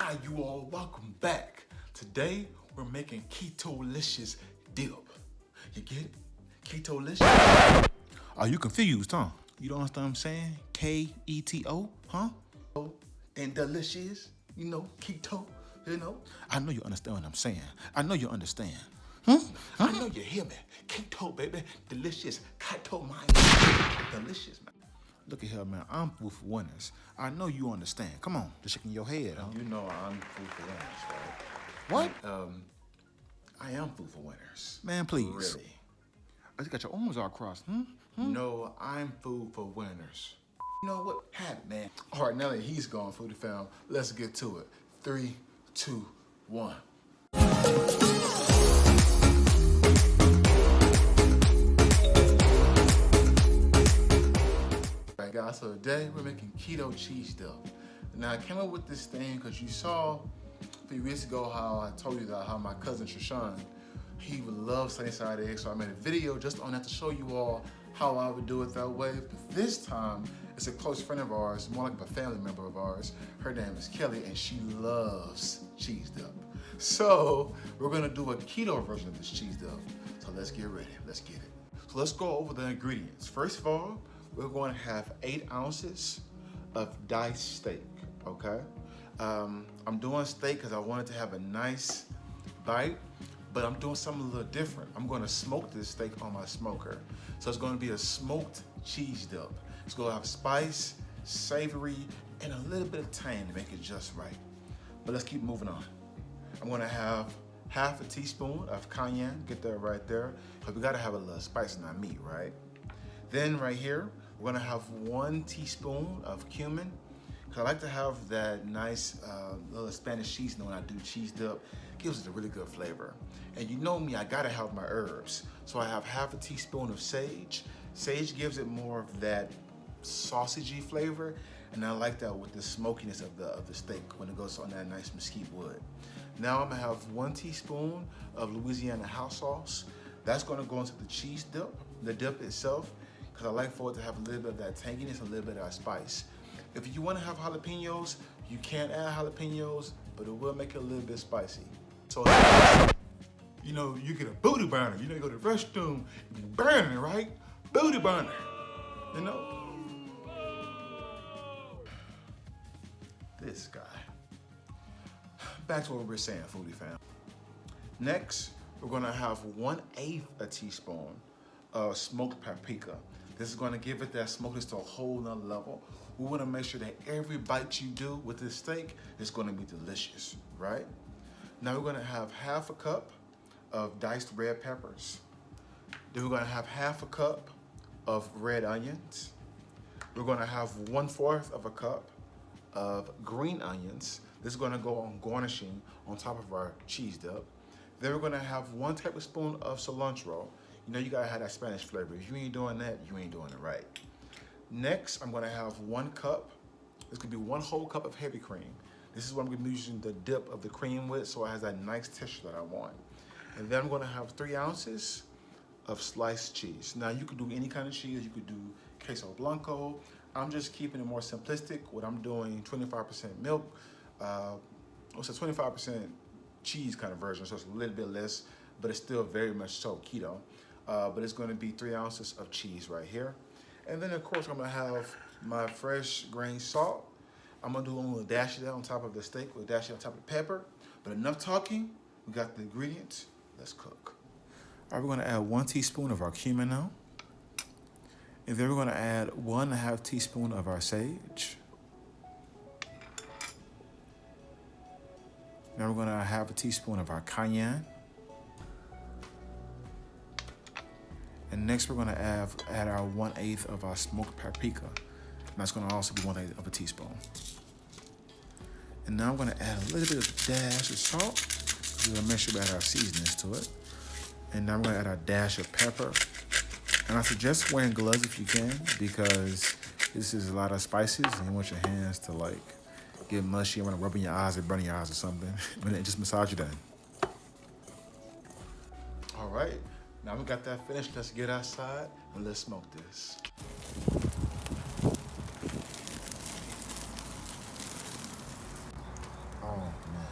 Hi, you all, welcome back. Today, we're making Keto-licious dip. You get it? Keto-licious? Are you confused, huh? You don't understand what I'm saying? K-E-T-O, huh? And delicious, you know, keto, you know? I know you understand what I'm saying. I know you understand. I know you hear me. Keto, baby, delicious. Keto, man. Delicious, man. Look at here, man. I'm food for winners. I know you understand. Come on, just shaking your head, huh? You know I'm food for winners, right? What? I am food for winners. Man, please. Really? I just got your arms all crossed. No, I'm food for winners. You know what? Have it, man. All right, now that he's gone, foodie fam, let's get to it. 3, 2, 1. Alright guys, so today we're making keto cheese dip. Now I came up with this thing because you saw a few weeks ago how I told you that how my cousin Shashan, he would love sunny side eggs, so I made a video just on that to show you all how I would do it that way. But this time, it's a close friend of ours, more like a family member of ours. Her name is Kelly, and she loves cheese dip. So we're gonna do a keto version of this cheese dip. So let's get ready, let's get it. So let's go over the ingredients. First of all, we're going to have 8 ounces of diced steak, okay? I'm doing steak because I wanted to have a nice bite, but I'm doing something a little different. I'm gonna smoke this steak on my smoker. So it's gonna be a smoked cheese dip. It's gonna have spice, savory, and a little bit of tang to make it just right. But let's keep moving on. I'm gonna have half a teaspoon of cayenne, get that right there, because we gotta have a little spice in our meat, right? Then right here, we're gonna have 1 teaspoon of cumin, because I like to have that nice little Spanish seasoning when I do cheese dip. It gives it a really good flavor. And you know me, I gotta have my herbs. So I have half a teaspoon of sage. Sage gives it more of that sausagey flavor, and I like that with the smokiness of the steak when it goes on that nice mesquite wood. Now I'm gonna have 1 teaspoon of Louisiana house sauce. That's gonna go into the cheese dip, the dip itself, because I like for it to have a little bit of that tanginess, a little bit of that spice. If you wanna have jalapenos, you can add jalapenos, but it will make it a little bit spicy. So, you know, you get a booty burner. You know, you go to the restroom, you burn it, right? Booty burner, you know? This guy. Back to what we were saying, foodie fam. Next, we're gonna have 1/8 a teaspoon of smoked paprika. This is gonna give it that smokiness to a whole nother level. We wanna make sure that every bite you do with this steak is gonna be delicious, right? Now we're gonna have half a cup of diced red peppers. Then we're gonna have half a cup of red onions. We're gonna have 1/4 of a cup of green onions. This is gonna go on garnishing on top of our cheese dip. Then we're gonna have 1 tablespoon of cilantro. You know you gotta have that Spanish flavor. If you ain't doing that, you ain't doing it right. Next, I'm gonna have 1 cup. This could be 1 whole cup of heavy cream. This is what I'm gonna be using the dip of the cream with, so it has that nice texture that I want. And then I'm gonna have 3 ounces of sliced cheese. Now you could do any kind of cheese. You could do queso blanco. I'm just keeping it more simplistic. What I'm doing, 25% milk, what's a 25% cheese kind of version, so it's a little bit less, but it's still very much so keto. But it's gonna be 3 ounces of cheese right here. And then of course I'm gonna have my fresh grain salt. I'm gonna do a little dash of that on top of the steak, we'll dash it on top of the pepper. But enough talking, we got the ingredients, let's cook. All right, we're gonna add 1 teaspoon of our cumin now. And then we're gonna add 1/2 teaspoon of our sage. Now we're gonna have 1 teaspoon of our cayenne. And next we're gonna add our 1/8 of our smoked paprika. And that's gonna also be 1/8 of a teaspoon. And now I'm gonna add a little bit of dash of salt. We're gonna make sure we add our seasonings to it. And now I'm gonna add our dash of pepper. And I suggest wearing gloves if you can, because this is a lot of spices and you want your hands to like get mushy. You want to rub in your eyes or burn your eyes or something. And then just massage it down. All right, now we got that finished. Let's get outside and let's smoke this. Oh man.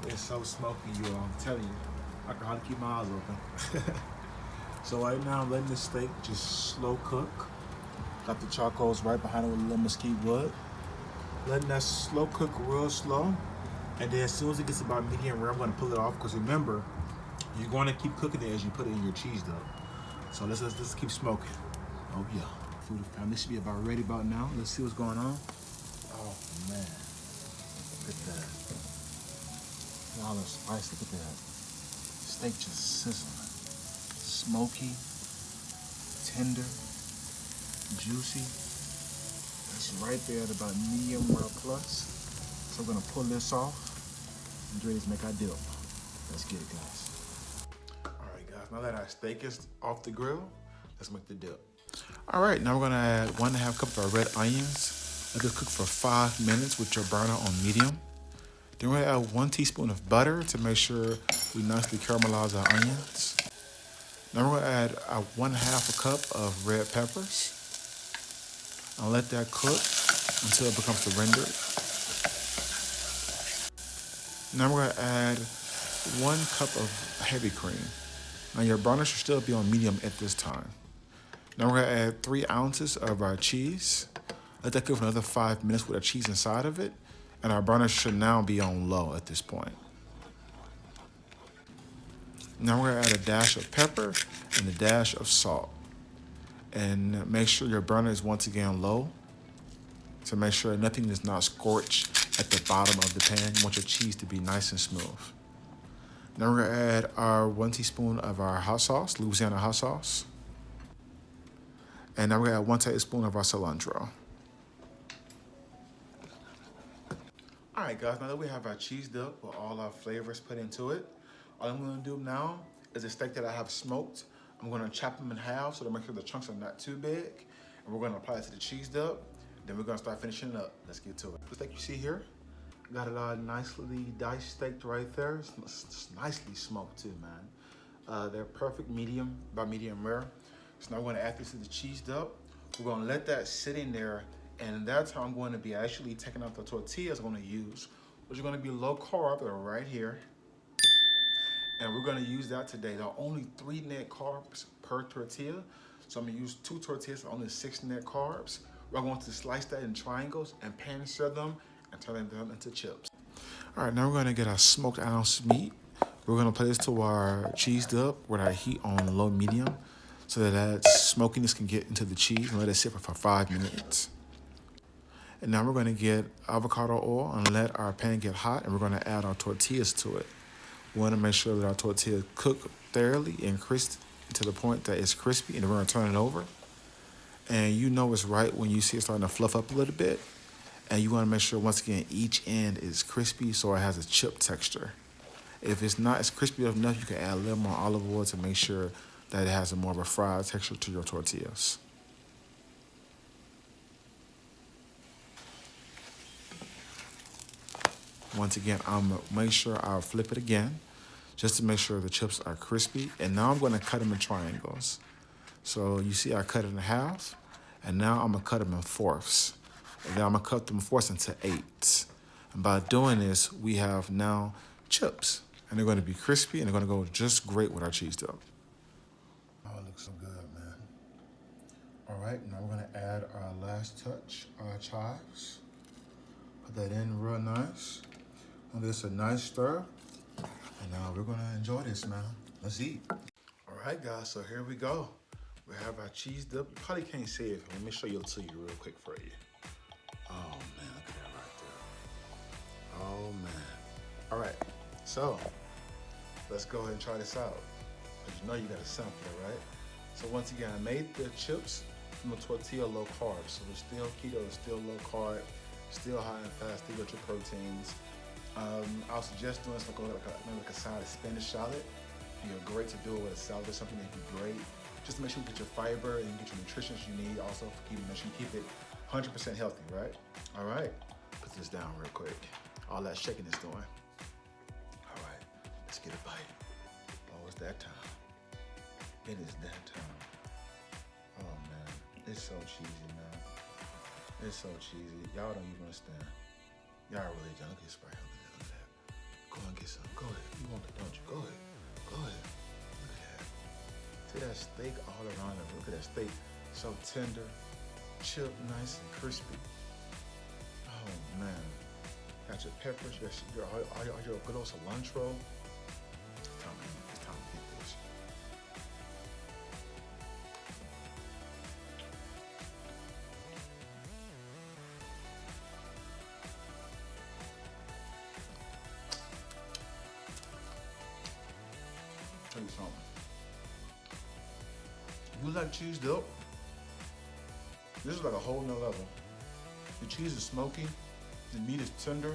It's so smoky, you all. I'm telling you. I can hardly keep my eyes open. So right now I'm letting the steak just slow cook. Got the charcoals right behind it with a little mesquite wood. Letting that slow cook real slow. And then as soon as it gets about medium rare, I'm gonna pull it off because remember, you're gonna keep cooking it as you put it in your cheese dough. So let's keep smoking. Oh yeah. Food family should be about ready about now. Let's see what's going on. Oh man. Look at that. All the spice, look at that. Steak just sizzling. Smoky, tender, juicy. That's right there at about medium rare plus. So we're gonna pull this off and ready to make our dip. Let's get it, guys. All right, guys, now that our steak is off the grill, let's make the dip. All right, now we're gonna add 1.5 cup of our red onions. Let this cook for 5 minutes with your burner on medium. Then we're gonna add 1 teaspoon of butter to make sure we nicely caramelize our onions. Now we're gonna add 1/2 cup of red peppers. And let that cook until it becomes rendered. Now we're gonna add 1 cup of heavy cream. Now your burner should still be on medium at this time. Now we're gonna add 3 ounces of our cheese. Let that cook for another 5 minutes with the cheese inside of it. And our burner should now be on low at this point. Now we're gonna add a dash of pepper and a dash of salt. And make sure your burner is once again low to make sure nothing is not scorched at the bottom of the pan. You want your cheese to be nice and smooth. Now we're gonna add our 1 teaspoon of our hot sauce, Louisiana hot sauce. And now we're gonna add 1 tablespoon of our cilantro. All right, guys, now that we have our cheese dip with all our flavors put into it, all I'm gonna do now is the steak that I have smoked. I'm gonna chop them in half so to make sure the chunks are not too big. And we're gonna apply it to the cheese dip. Then we're gonna start finishing it up. Let's get to it. The steak you see here, got it all nicely diced steak right there. It's nicely smoked too, man. They're perfect medium by medium rare. So now we're gonna add this to the cheese dip. We're gonna let that sit in there, and that's how I'm going to be actually taking out the tortillas I'm gonna use, which are gonna be low carb. They're right here. And we're gonna use that today. There are only 3 net carbs per tortilla. So I'm gonna use 2 tortillas, only 6 net carbs. We're going to slice that in triangles and pan sear them and turn them into chips. All right, now we're gonna get our smoked ounce meat. We're gonna put this to our cheese dip with our heat on low medium so that smokiness can get into the cheese and let it sit for 5 minutes. And now we're gonna get avocado oil and let our pan get hot, and we're gonna add our tortillas to it. We wanna make sure that our tortilla cook thoroughly and crisp to the point that it's crispy, and then we're gonna turn it over. And you know it's right when you see it starting to fluff up a little bit. And you wanna make sure, once again, each end is crispy so it has a chip texture. If it's not as crispy enough, you can add a little more olive oil to make sure that it has a more of a fried texture to your tortillas. Once again, I'm gonna make sure I'll flip it again just to make sure the chips are crispy. And now I'm gonna cut them in triangles. So you see I cut it in half, and now I'm gonna cut them in fourths. And then I'm gonna cut them fourths into 8s. And by doing this, we have now chips. And they're gonna be crispy, and they're gonna go just great with our cheese dip. Oh, it looks so good, man. All right, now we're gonna add our last touch, our chives. Put that in real nice. And this a nice stir. And now we're gonna enjoy this, man. Let's eat. All right, guys, so here we go. We have our cheese dip. You probably can't see it. Let me show you to you real quick for you. Oh man, look at that right there. Oh man. All right, so let's go ahead and try this out. Because you know you gotta sample it, right? So once again, I made the chips from a tortilla low carb. So it's still keto, it's still low carb, still high in fat, still got your proteins. I'll suggest doing something like a side of spinach salad. You're great to do it with a salad or something. That'd be great. Just to make sure you get your fiber and get your nutrition you need. Also, make sure you keep it 100% healthy, right? All right, put this down real quick. All that shaking is doing. All right, let's get a bite. Oh, it's that time. It is that time. Oh man, it's so cheesy, man. It's so cheesy. Y'all don't even understand. Y'all really done. Look at this right here. Look at that. Go and get some. Go ahead. You want it, don't you? Go ahead. Go ahead. Look at that. See that steak all around it. Look at that steak. So tender, chipped, nice and crispy. Oh man. Got your peppers, your good old cilantro. It's time to get this. Tell you something. You like cheese dip? This is like a whole nother level. The cheese is smoky, the meat is tender,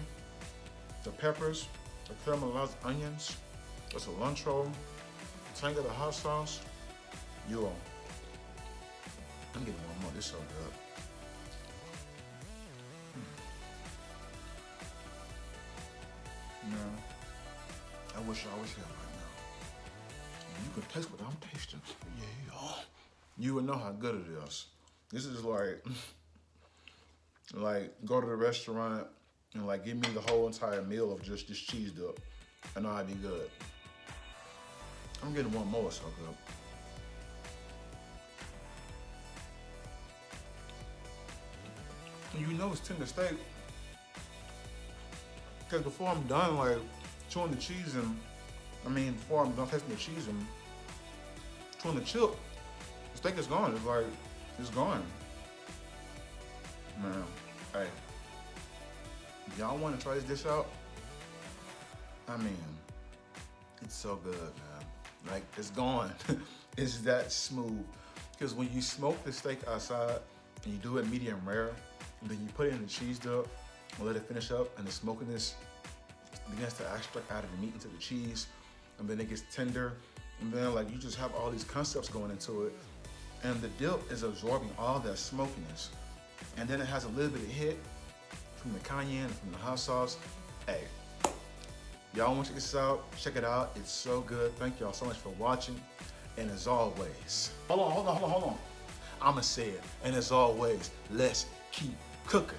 the peppers, the caramelized onions, the cilantro, the tang of the hot sauce. Yo, I'm getting one more. This is so good. I wish I was here right now. You can taste what I'm tasting. Yeah. You would know how good it is. This is like go to the restaurant and like give me the whole entire meal of just this cheese dip. I know I'd be good. I'm getting one more, so good. You know it's tender steak. Cause before I'm done like chewing the cheese before I'm done tasting the cheese and chewing the chip, the steak is gone. It's gone. Man, hey, y'all want to try this dish out? It's so good, man. Like, it's gone. It's that smooth. Because when you smoke the steak outside and you do it medium rare, and then you put it in the cheese dip and let it finish up, and the smokiness begins to extract out of the meat into the cheese, and then it gets tender, and then like you just have all these concepts going into it, and the dip is absorbing all that smokiness. And then it has a little bit of hit from the cayenne, from the hot sauce. Hey, y'all want to check this out? Check it out. It's so good. Thank y'all so much for watching. And as always, hold on. I'ma say it. And as always, let's keep cooking.